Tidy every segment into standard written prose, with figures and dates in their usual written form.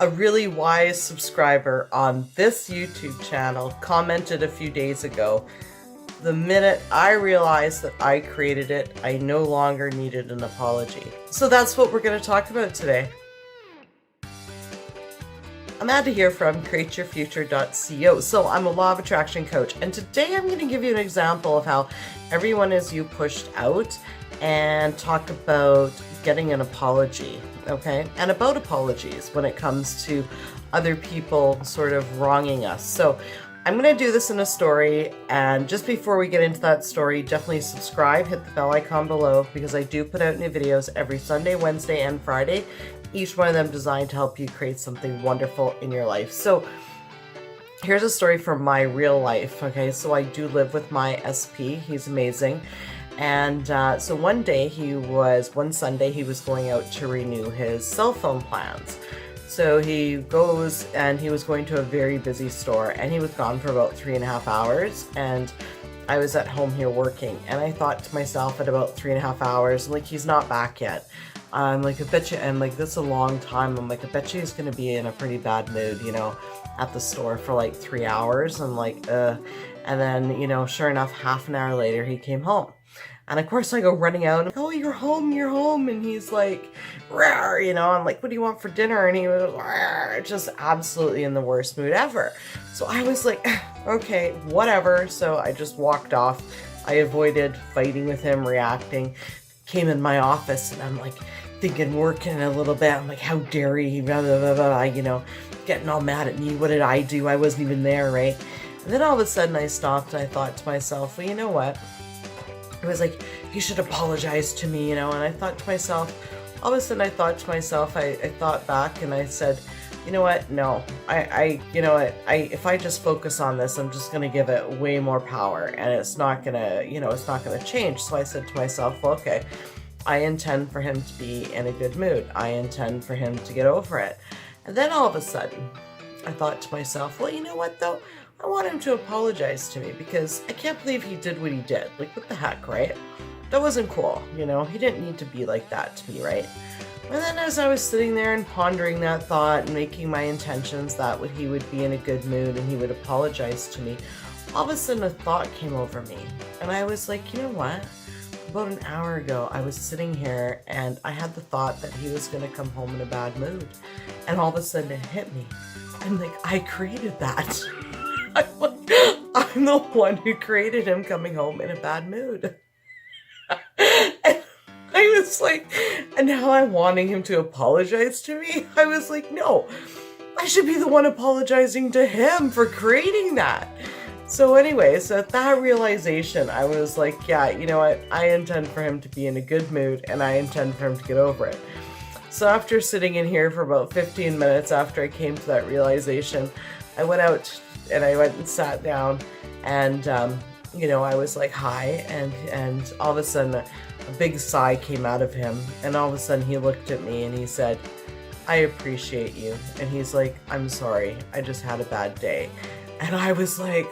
A really wise subscriber on this YouTube channel commented a few days ago, the minute I realized that I created it, I no longer needed an apology. So that's what we're going to talk about today. I'm Amanda here from createyourfuture.co. So I'm a law of attraction coach, and today I'm going to give you an example of how everyone is you pushed out and talk about getting an apology, okay? And about apologies when it comes to other people sort of wronging us. So I'm going to do this in a story, and just before we get into that story, definitely subscribe, hit the bell icon below, because I do put out new videos every Sunday, Wednesday, and Friday, each one of them designed to help you create something wonderful in your life. So here's a story from my real life, okay? So I do live with my SP. He's amazing. And so one Sunday, he was going out to renew his cell phone plans. So he goes, and he was going to a very busy store, and he was gone for about 3.5 hours. And I was at home here working, and I thought to myself at about 3.5 hours, like, he's not back yet. I'm like, I bet you, and like, this is a long time. I'm like, I bet you he's going to be in a pretty bad mood, you know, at the store for like 3 hours. I'm like, And then, you know, sure enough, half an hour later, he came home. And of course I go running out, and, oh, you're home. And he's like, rawr, you know, I'm like, what do you want for dinner? And he was rawr, just absolutely in the worst mood ever. So I was like, okay, whatever. So I just walked off. I avoided fighting with him, reacting, came in my office, and I'm like thinking, working a little bit. I'm like, how dare he, blah, blah, blah, blah, you know, getting all mad at me. What did I do? I wasn't even there, right? And then all of a sudden I stopped, and I thought to myself, well, you know what? It was like, you should apologize to me, you know. And I thought to myself, all of a sudden I thought to myself, I thought back, and I said, you know what, no, if I just focus on this, I'm just going to give it way more power, and it's not going to change. So I said to myself, well, okay, I intend for him to be in a good mood. I intend for him to get over it. And then all of a sudden I thought to myself, well, you know what though? I want him to apologize to me, because I can't believe he did what he did. Like, what the heck, right? That wasn't cool, you know? He didn't need to be like that to me, right? And then as I was sitting there and pondering that thought and making my intentions that he would be in a good mood and he would apologize to me, all of a sudden a thought came over me. And I was like, you know what? About an hour ago, I was sitting here and I had the thought that he was going to come home in a bad mood. And all of a sudden it hit me. I'm like, I created that. I'm the one who created him coming home in a bad mood. And I was like, and now I'm wanting him to apologize to me. I was like, no, I should be the one apologizing to him for creating that. So anyways, at that realization, I was like, yeah, you know what? I intend for him to be in a good mood, and I intend for him to get over it. So after sitting in here for about 15 minutes after I came to that realization, I went out and I went and sat down, and you know, I was like, hi, and all of a sudden a big sigh came out of him, and all of a sudden he looked at me and he said, I appreciate you. And he's like, I'm sorry, I just had a bad day. And I was like,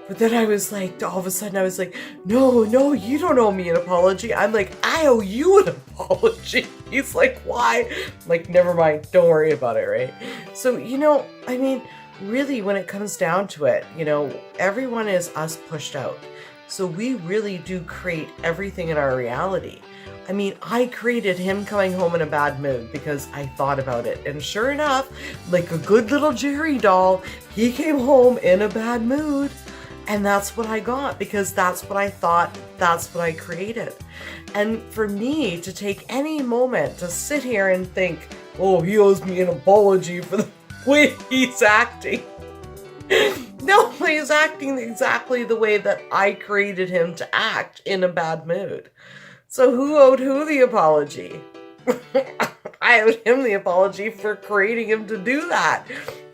but then I was like, all of a sudden I was like, no, you don't owe me an apology. I'm like, I owe you an apology. He's like, why? I'm like, never mind, don't worry about it, right? So, you know, I mean, really, when it comes down to it, you know, everyone is us pushed out. So we really do create everything in our reality. I mean, I created him coming home in a bad mood because I thought about it. And sure enough, like a good little Jerry doll, he came home in a bad mood. And that's what I got, because that's what I thought, that's what I created. And for me to take any moment to sit here and think, oh, he owes me an apology for the way he's acting. No, he's acting exactly the way that I created him to act, in a bad mood. So who owed who the apology? I owed him the apology for creating him to do that.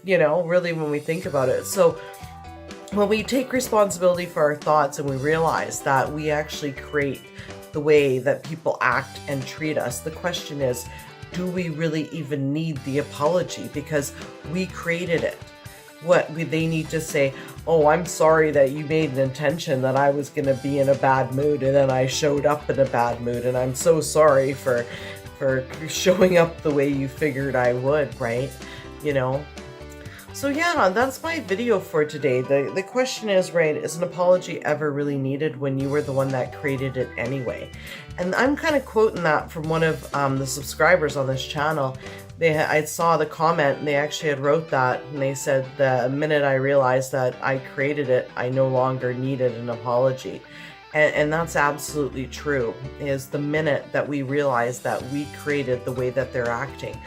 You know, really, when we think about it. So when we take responsibility for our thoughts and we realize that we actually create the way that people act and treat us, the question is, do we really even need the apology? Because we created it. They need to say, oh, I'm sorry that you made an intention that I was going to be in a bad mood, and then I showed up in a bad mood, and I'm so sorry for showing up the way you figured I would, right? you know? So yeah, that's my video for today. The question is, right, is an apology ever really needed when you were the one that created it anyway? And I'm kind of quoting that from one of the subscribers on this channel. I saw the comment, and they actually had wrote that, and they said, the minute I realized that I created it, I no longer needed an apology. And that's absolutely true, is the minute that we realize that we created the way that they're acting,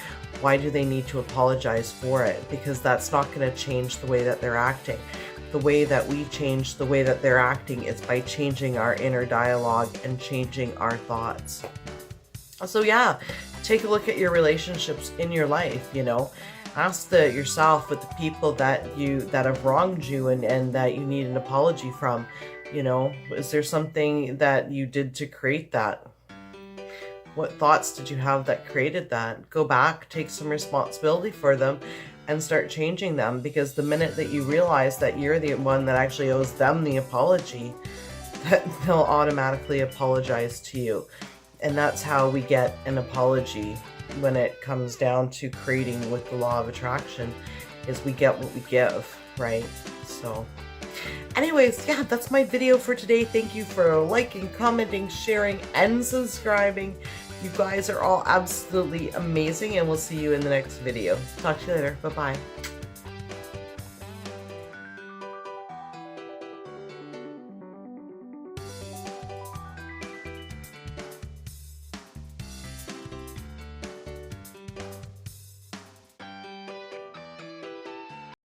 why do they need to apologize for it? Because that's not going to change the way that they're acting. The way that we change the way that they're acting is by changing our inner dialogue and changing our thoughts. So yeah, take a look at your relationships in your life, you know. Ask yourself with the people that have wronged you and that you need an apology from. You know, is there something that you did to create that? What thoughts did you have that created that? Go back, take some responsibility for them, and start changing them, because the minute that you realize that you're the one that actually owes them the apology, that they'll automatically apologize to you. And that's how we get an apology when it comes down to creating with the law of attraction, is we get what we give, right? So anyways, yeah, that's my video for today. Thank you for liking, commenting, sharing, and subscribing. You guys are all absolutely amazing, and we'll see you in the next video. Talk to you later. Bye-bye.